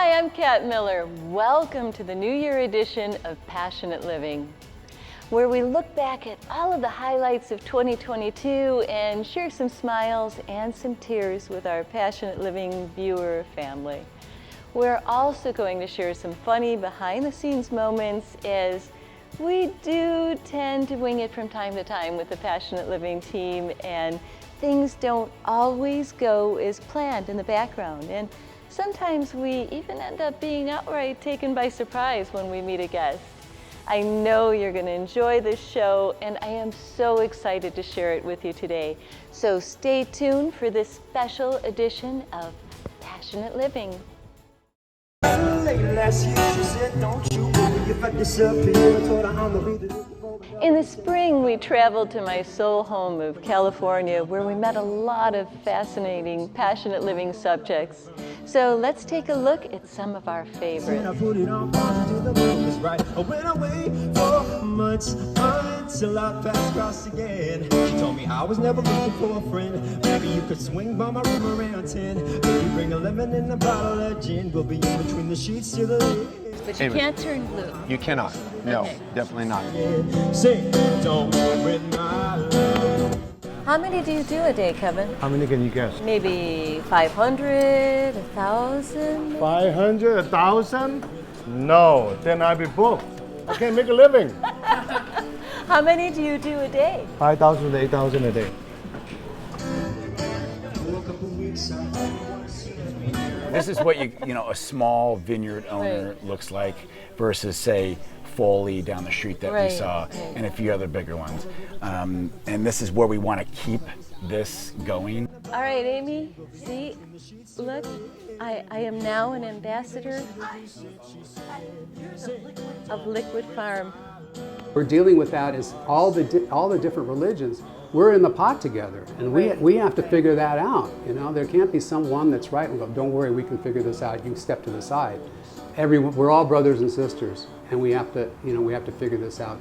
Hi, I'm Kat Miller. Welcome to the New Year edition of Passionate Living, where we look back at all of the highlights of 2022 and share some smiles and some tears with our Passionate Living viewer family. We're also going to share some funny behind-the-scenes moments, as we do tend to wing it from time to time with the Passionate Living team, and things don't always go as planned in the background. And sometimes we even end up being outright taken by surprise when we meet a guest. I know you're going to enjoy this show, and I am so excited to share it with you today. So stay tuned for this special edition of Passionate Living. In the spring, we traveled to my soul home of California, where we met a lot of fascinating, passionate living subjects. So let's take a look at some of our favorites. I went away for months until I passed across again. She told me I was never looking for a friend. Maybe you could swing by my room around 10. Maybe bring a lemon and a bottle of gin. We'll be in between the sheets till the lid. But you can't turn blue. You cannot. No, Okay. definitely not. Say, don't with my love. How many do you do a day, Kevin? How many can you guess? Maybe 500, 1,000? 500, 1,000? No, then I'd be broke. I can't make a living. How many do you do a day? 5,000 to 8,000 a day. This is what a small vineyard owner looks like versus, say, Foley down the street that we saw, and a few other bigger ones. And this is where we want to keep this going. All right, Amy, see, look, I am now an ambassador of Liquid Farm. We're dealing with that as all the different religions. We're in the pot together, and we have to figure that out. You know, there can't be someone that's right and go, don't worry, we can figure this out. You can step to the side. We're all brothers and sisters, and we have to figure this out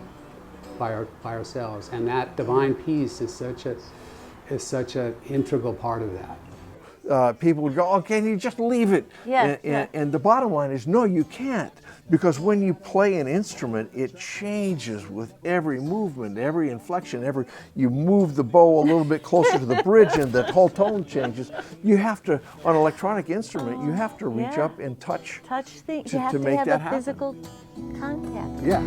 by ourselves. And that divine peace is such an integral part of that. People would go, oh, can you just leave it? Yes, and the bottom line is, no, you can't. Because when you play an instrument, it changes with every movement, every inflection, you move the bow a little bit closer to the bridge and the whole tone changes. You have to, on an electronic instrument, you have to reach up and touch things. to You have to make have that a happen. physical contact. Yeah.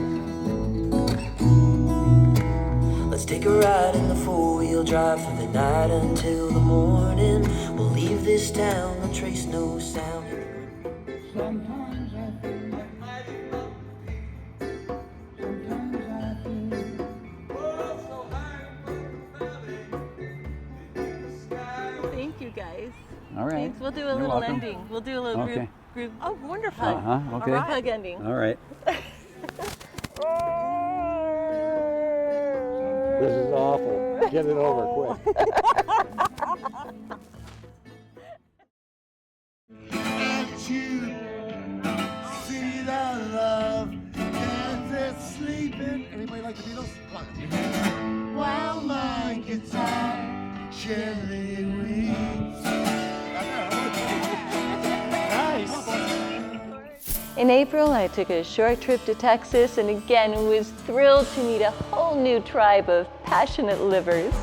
Let's take a ride in the four-wheel drive from the night until the morning. We'll leave this town, no trace, no sound. Sometimes I feel like Thank you, guys. All right. Thanks. We'll do a You're little welcome. ending. We'll do a little Okay. group. Oh, wonderful. Okay. Group hug ending. All right. This is awful. Get it over quick. Can't you see the love? Can't it sleeping? Anybody like the Beatles? Come on. While my guitar gently weeps. Nice. In April, I took a short trip to Texas, and again was thrilled to meet a whole new tribe of passionate livers.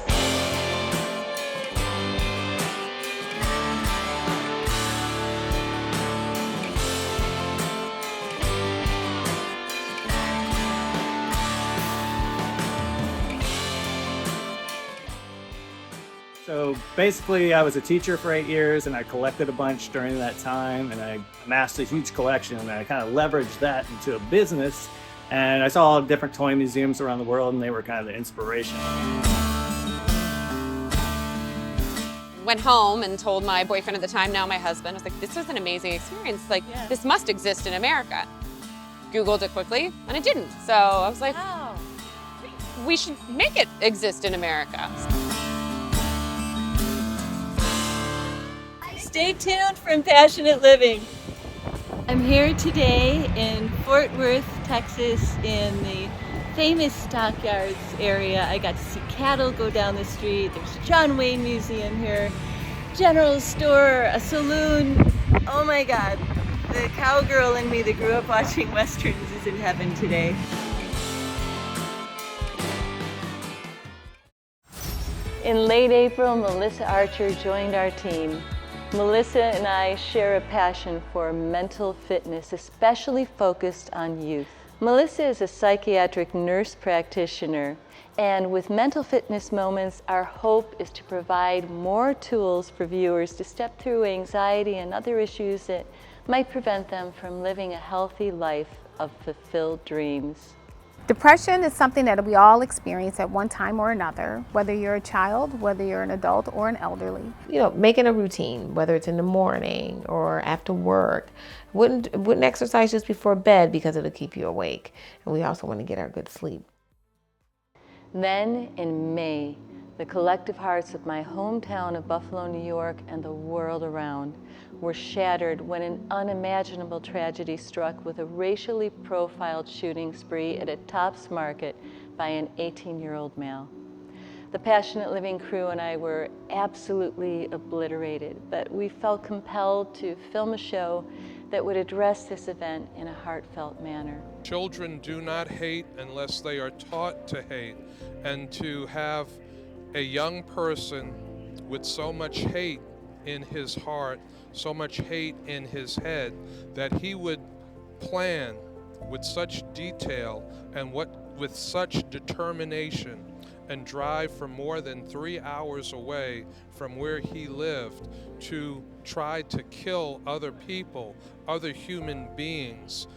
So basically, I was a teacher for 8 years, and I collected a bunch during that time, and I amassed a huge collection, and I kind of leveraged that into a business. And I saw all different toy museums around the world, and they were kind of the inspiration. Went home and told my boyfriend at the time, now my husband, I was like, this was an amazing experience. Like, this must exist in America. Googled it quickly, and it didn't. So I was like, we should make it exist in America. Stay tuned from Passionate Living. I'm here today in Fort Worth, Texas, in the famous stockyards area. I got to see cattle go down the street. There's a John Wayne Museum here, general store, a saloon. Oh my God, The cowgirl in me that grew up watching Westerns is in heaven today. In late April, Melissa Archer joined our team. Melissa and I share a passion for mental fitness, especially focused on youth. Melissa is a psychiatric nurse practitioner, and with Mental Fitness Moments, our hope is to provide more tools for viewers to step through anxiety and other issues that might prevent them from living a healthy life of fulfilled dreams. Depression is something that we all experience at one time or another, whether you're a child, whether you're an adult or an elderly. You know, making a routine, whether it's in the morning or after work. Wouldn't exercise just before bed because it'll keep you awake. And we also want to get our good sleep. Then in May, the collective hearts of my hometown of Buffalo, New York, and the world around were shattered when an unimaginable tragedy struck with a racially profiled shooting spree at a Tops Market by an 18-year-old male. The Passionate Living crew and I were absolutely obliterated, but we felt compelled to film a show that would address this event in a heartfelt manner. Children do not hate unless they are taught to hate, and to have a young person with so much hate in his heart, so much hate in his head, that he would plan with such detail and with such determination and drive for more than 3 hours away from where he lived to try to kill other people, other human beings.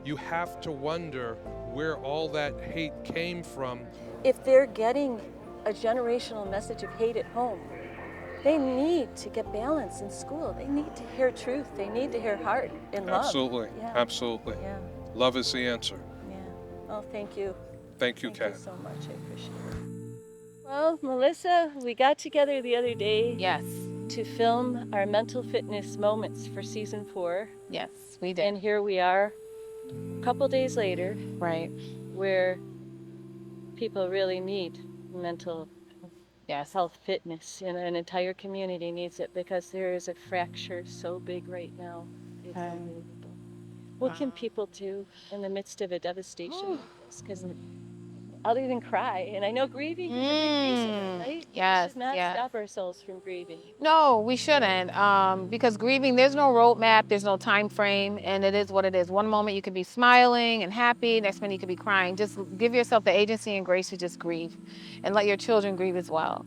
You have to wonder where all that hate came from. If they're getting a generational message of hate at home, they need to get balance in school. They need to hear truth. They need to hear heart and love. Absolutely, absolutely. Yeah. Love is the answer. Yeah. Oh, thank you. Thank you, Kat. Thank you so much. I appreciate it. Well, Melissa, we got together the other day. Yes. To film our Mental Fitness Moments for season 4. Yes, we did. And here we are, a couple days later. Right. Where people really need mental health fitness. You know, an entire community needs it because there is a fracture so big right now. It's unbelievable. What can people do in the midst of a devastation like this? Because other than cry, and I know grieving is a big piece of it, right? Yes, We should not stop ourselves from grieving. No, we shouldn't, because grieving, there's no roadmap, there's no time frame, and it is what it is. One moment you could be smiling and happy, next minute you could be crying. Just give yourself the agency and grace to just grieve, and let your children grieve as well.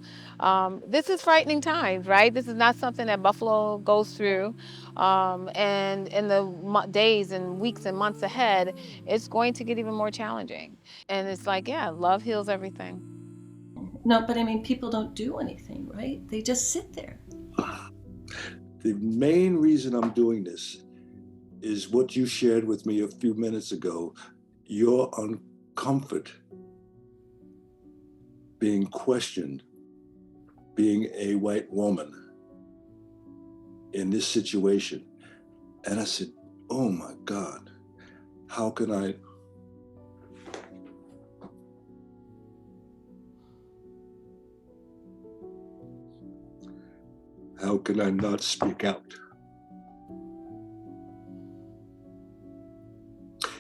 This is frightening times, right? This is not something that Buffalo goes through, and in the days and weeks and months ahead, it's going to get even more challenging. And it's like, yeah, love heals everything. No, but I mean, people don't do anything, right? They just sit there. The main reason I'm doing this is what you shared with me a few minutes ago, your uncomfort, being questioned, being a white woman in this situation. And I said, oh my God, how can I not speak out?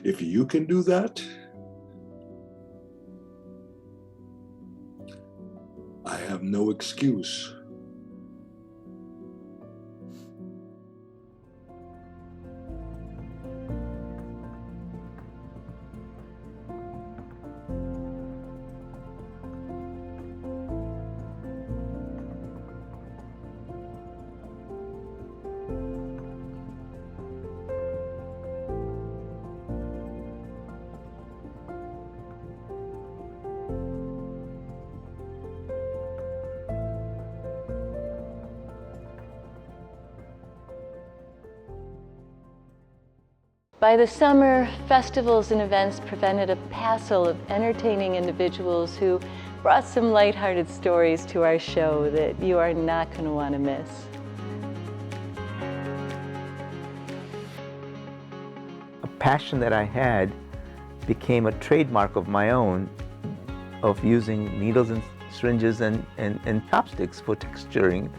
If you can do that, I have no excuse. By the summer, festivals and events presented a passel of entertaining individuals who brought some lighthearted stories to our show that you are not going to want to miss. A passion that I had became a trademark of my own of using needles and syringes and chopsticks for texturing.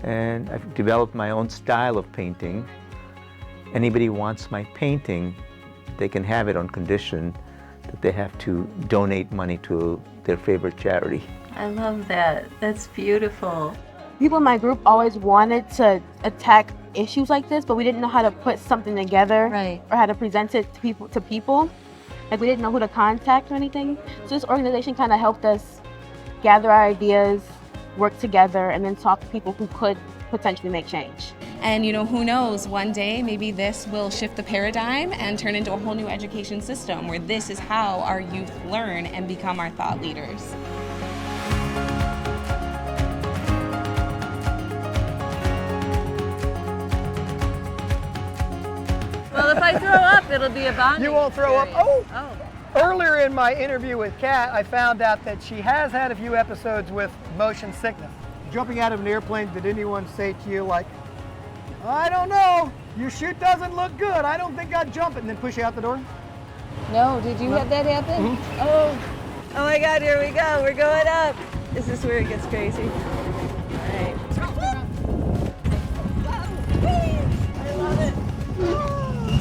And I've developed my own style of painting. anybody wants my painting, they can have it on condition that they have to donate money to their favorite charity. I love that. That's beautiful. People in my group always wanted to attack issues like this, but we didn't know how to put something together or how to present it to people. Like, we didn't know who to contact or anything. So this organization kind of helped us gather our ideas, work together, and then talk to people who could potentially make change. And you know, who knows, one day maybe this will shift the paradigm and turn into a whole new education system where this is how our youth learn and become our thought leaders. Well, if I throw up, it'll be a bonding. You won't throw up? experience. Oh! Earlier in my interview with Kat, I found out that she has had a few episodes with motion sickness. Jumping out of an airplane, did anyone say to you like, I don't know, your chute doesn't look good, I don't think I'd jump it, and then push you out the door? No, did you have that happen? Oh my God, here we go. We're going up. This is where it gets crazy. All right. I love it.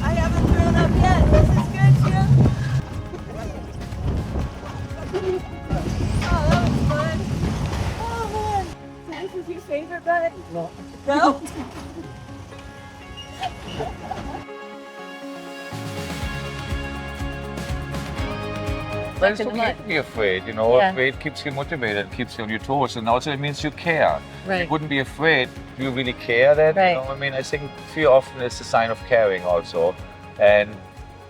I haven't thrown up yet. This is good, Jim. Oh, that was fun. Oh, man. So this is your favorite bud? No. No? But it's okay to be afraid, you know, afraid keeps you motivated, keeps you on your toes, and also it means you care. Right. You wouldn't be afraid. Do you really care that? Right. You know, I mean, I think fear often is a sign of caring also. And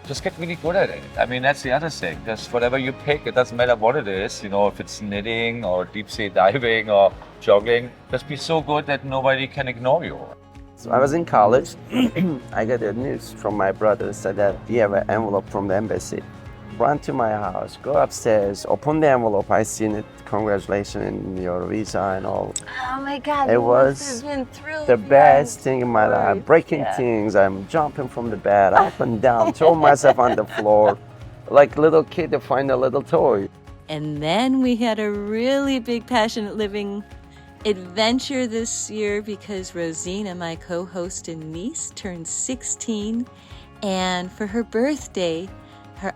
just get really good at it. I mean, that's the other thing. Just whatever you pick, it doesn't matter what it is, you know, if it's knitting or deep sea diving or jogging, just be so good that nobody can ignore you. So I was in college. I got the news from my brother, said that you have an envelope from the embassy. Run to my house, go upstairs, open the envelope. I seen it. Congratulations in your visa and all. Oh my God, it was the best thing in my life. Breaking things. I'm jumping from the bed up and down, throwing myself on the floor, like a little kid to find a little toy. And then we had a really big Passionate Living adventure this year because Rosina, my co-host and niece, turned 16, and for her birthday,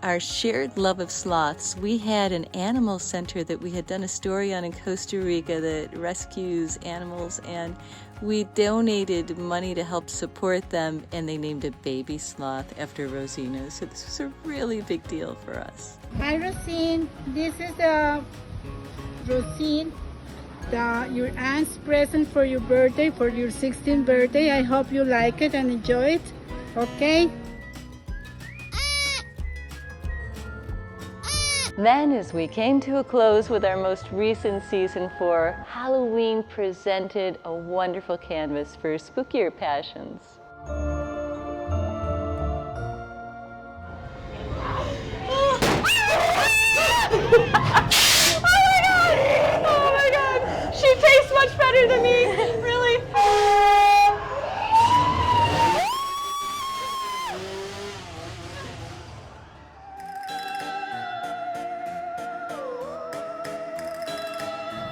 our shared love of sloths, we had an animal center that we had done a story on in Costa Rica that rescues animals, and we donated money to help support them, and they named a baby sloth after Rosina. So this was a really big deal for us. Hi, Rosine. This is Rosine, your aunt's present for your birthday, for your 16th birthday. I hope you like it and enjoy it. Okay? Then, as we came to a close with our most recent season 4, Halloween presented a wonderful canvas for spookier passions. Oh my God! She tastes much better than me, really.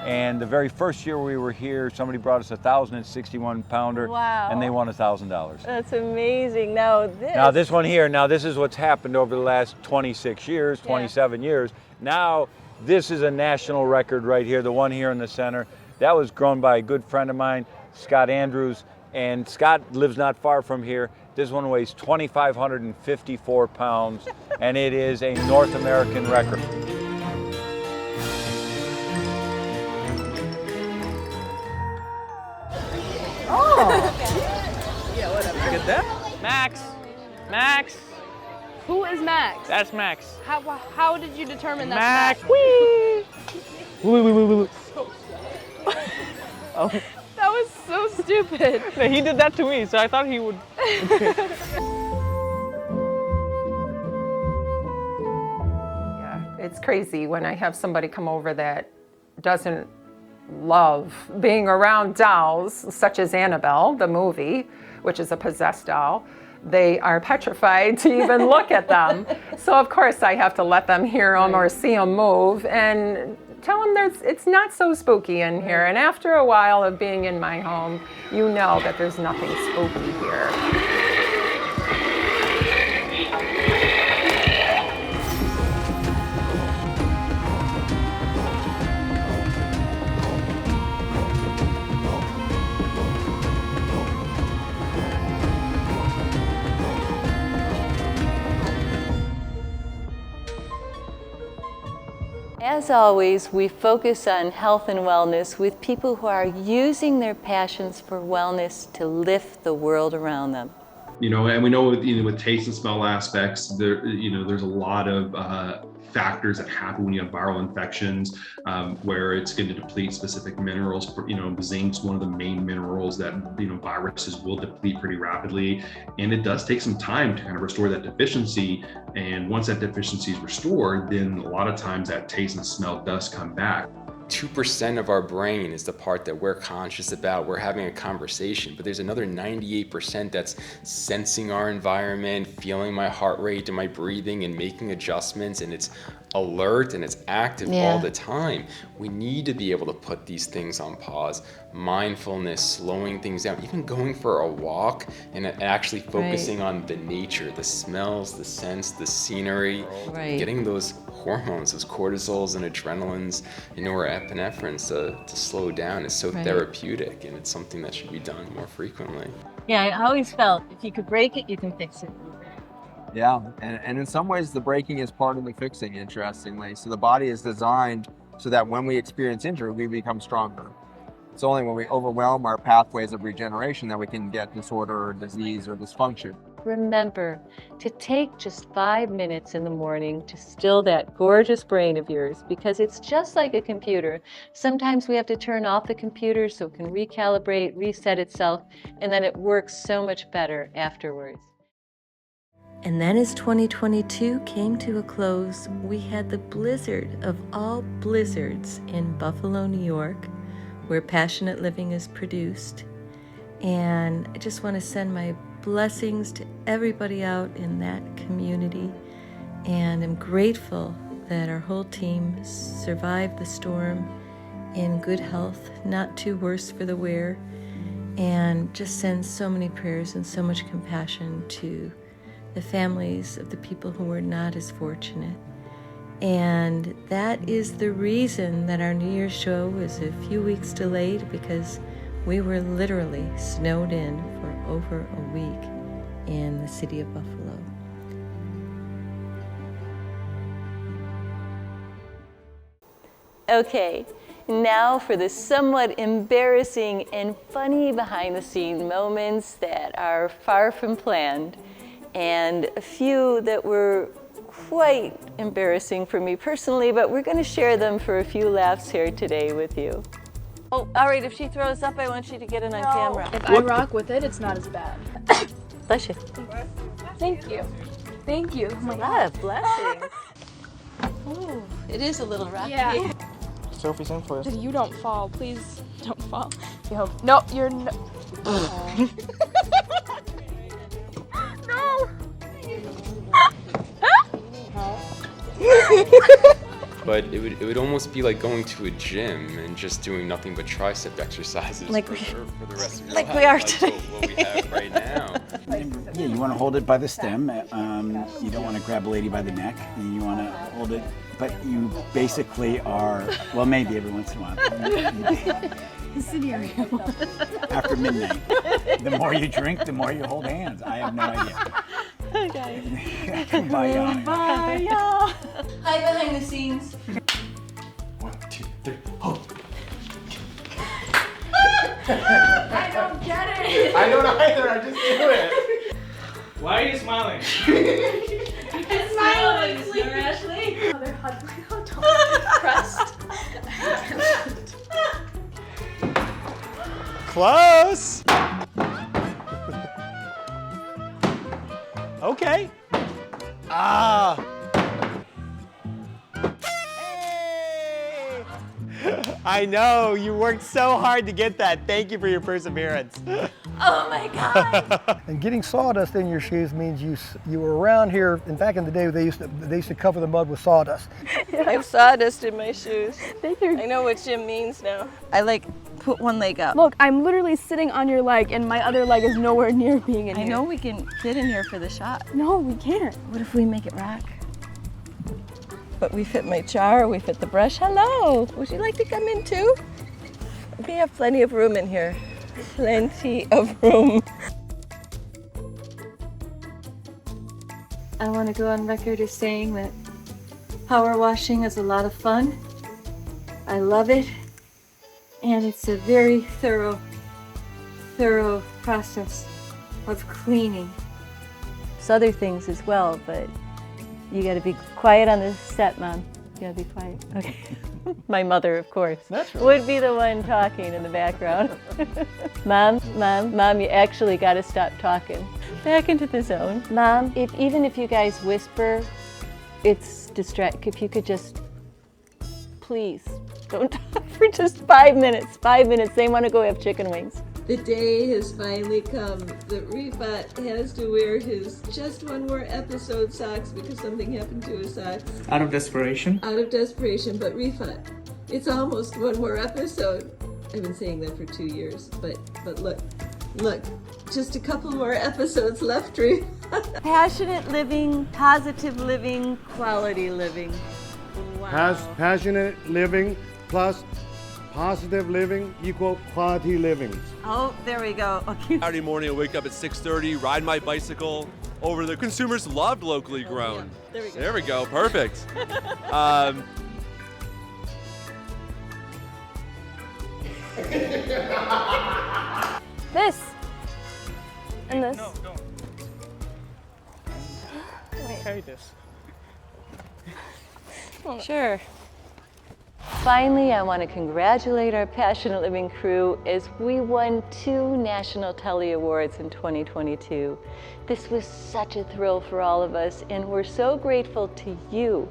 And the very first year we were here, somebody brought us a 1,061 pounder, Wow. and they won $1,000. That's amazing. Now This one here, this is what's happened over the last 26 years, 27 years. Now this is a national record right here, the one here in the center. That was grown by a good friend of mine, Scott Andrews, and Scott lives not far from here. This one weighs 2,554 pounds, and it is a North American record. Yeah, whatever. Get that? Max. Who is Max? That's Max. How did you determine that's Max. Max? Whee! Oh. That was so stupid. No, he did that to me, so I thought he would. It's crazy when I have somebody come over that doesn't love being around dolls, such as Annabelle, the movie, which is a possessed doll. They are petrified to even look at them. So of course I have to let them hear them or see them move and tell them it's not so spooky in here. And after a while of being in my home, you know that there's nothing spooky here. As always, we focus on health and wellness with people who are using their passions for wellness to lift the world around them. You know, and we know with taste and smell aspects, there's a lot of factors that happen when you have viral infections, where it's going to deplete specific minerals. Zinc's one of the main minerals that viruses will deplete pretty rapidly, and it does take some time to kind of restore that deficiency. And once that deficiency is restored, then a lot of times that taste and smell does come back. 2% of our brain is the part that we're conscious about, we're having a conversation, but there's another 98% that's sensing our environment, feeling my heart rate and my breathing and making adjustments, and it's alert and it's active all the time. We need to be able to put these things on pause. Mindfulness, slowing things down, even going for a walk and actually focusing on the nature, the smells, the scents, the scenery, getting those hormones, those cortisols and adrenalines and norepinephrines to slow down is so therapeutic, and it's something that should be done more frequently. Yeah, I always felt if you could break it, you can fix it. Yeah, and in some ways the breaking is part of the fixing, interestingly. So the body is designed so that when we experience injury, we become stronger. It's only when we overwhelm our pathways of regeneration that we can get disorder or disease or dysfunction. Remember to take just 5 minutes in the morning to still that gorgeous brain of yours, because it's just like a computer. Sometimes we have to turn off the computer so it can recalibrate, reset itself, and then it works so much better afterwards. And then as 2022 came to a close, we had the blizzard of all blizzards in Buffalo, New York, where Passionate Living is produced. And I just want to send my blessings to everybody out in that community, and I'm grateful that our whole team survived the storm in good health, not too worse for the wear, and just send so many prayers and so much compassion to the families of the people who were not as fortunate. And that is the reason that our New Year's show was a few weeks delayed, because we were literally snowed in for over a week in the city of Buffalo. Okay, now for the somewhat embarrassing and funny behind-the-scenes moments that are far from planned, and a few that were quite embarrassing for me personally, but we're going to share them for a few laughs here today with you. Oh, all right, if she throws up, I want you to get it on camera. If I rock with it, it's not as bad. Bless you. Thank you. Thank you. Oh my God, blessing. Oh, it is a little rocky. Yeah. Sophie's in for us. You don't fall. Please don't fall. No, you're no. No. But it would almost be like going to a gym and just doing nothing but tricep exercises like for the rest of your like life. we are today. What we have right now. Yeah, you want to hold it by the stem. You don't want to grab a lady by the neck. And you want to hold it, but you basically are, well, maybe every once in a while. Scenario. After midnight. The more you drink, the more you hold hands. I have no idea. Hi, guys. Bye, Bye, y'all. Hi, behind the scenes. 1, 2, 3, hold. I don't get it. I don't either, I just do it. Why are you smiling? I'm smiling. Ashley. Oh, they're hot. Pressed. Close. Okay. Ah. Hey. I know, you worked so hard to get that. Thank you for your perseverance. Oh my God. And getting sawdust in your shoes means you were around here, and back in the day they used to cover the mud with sawdust. I have sawdust in my shoes. I know what Jim means now. I put one leg up. Look, I'm literally sitting on your leg and my other leg is nowhere near being in here. I know we can get in here for the shot. No, we can't. What if we make it rock? But we fit my jar, we fit the brush. Hello, would you like to come in too? We have plenty of room in here. Plenty of room. I want to go on record as saying that Power washing is a lot of fun. I love it. And it's a very thorough process of cleaning. There's other things as well, but you gotta be quiet on the set, Mom. You gotta be quiet. Okay. My mother, of course, would be the one talking in the background. Mom, you actually gotta stop talking. Back into the zone. Mom, even if you guys whisper, it's if you could just, please, don't talk for just 5 minutes. 5 minutes, they wanna go have chicken wings. The day has finally come that Rifat has to wear his just one more episode socks because something happened to his socks. Out of desperation. Out of desperation, but Rifat, it's almost one more episode. I've been saying that for 2 years, but look, just a couple more episodes left, Rifat. Passionate living, positive living, quality living. Wow. Passionate living plus positive living equal quality living. Oh, there we go. Okay. Saturday morning, I wake up at 6:30, ride my bicycle over the consumers loved locally grown. There we go. There we go, perfect. This. And this. No, don't. Carry this. Sure. Finally, I want to congratulate our Passionate Living crew as we won 2 National Telly Awards in 2022. This was such a thrill for all of us, and we're so grateful to you,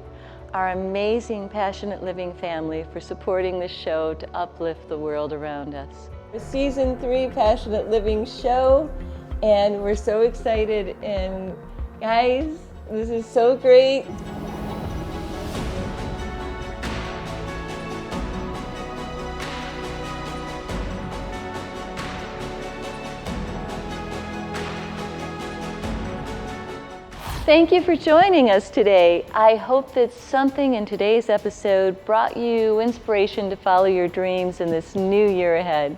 our amazing Passionate Living family, for supporting this show to uplift the world around us. Season 3 Passionate Living show, and we're so excited, and guys, this is so great. Thank you for joining us today. I hope that something in today's episode brought you inspiration to follow your dreams in this new year ahead.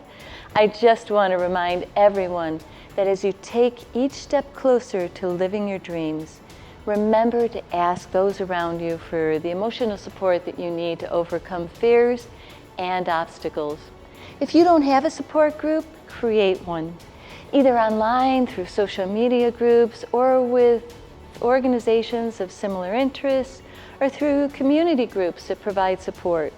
I just want to remind everyone that as you take each step closer to living your dreams, remember to ask those around you for the emotional support that you need to overcome fears and obstacles. If you don't have a support group, create one, either online through social media groups or with organizations of similar interests, or through community groups that provide support.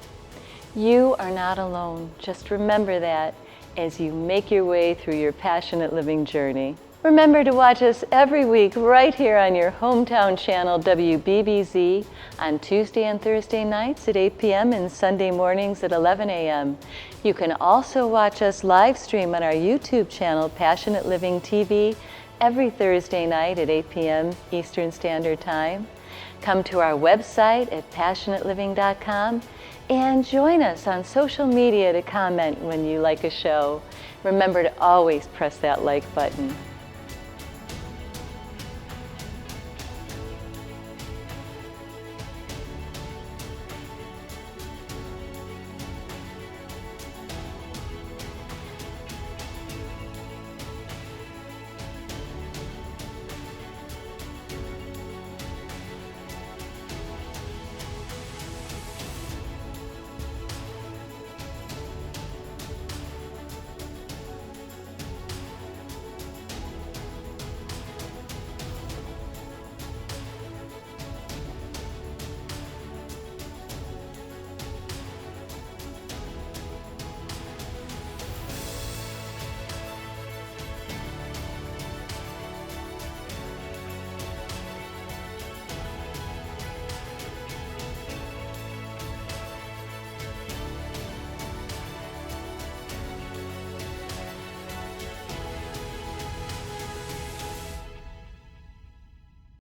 You are not alone. Just remember that as you make your way through your passionate living journey. Remember to watch us every week right here on your hometown channel WBBZ on Tuesday and Thursday nights at 8 p.m. and Sunday mornings at 11 a.m. You can also watch us live stream on our YouTube channel Passionate Living TV every Thursday night at 8 p.m. Eastern Standard Time. Come to our website at passionateliving.com and join us on social media to comment when you like a show. Remember to always press that like button.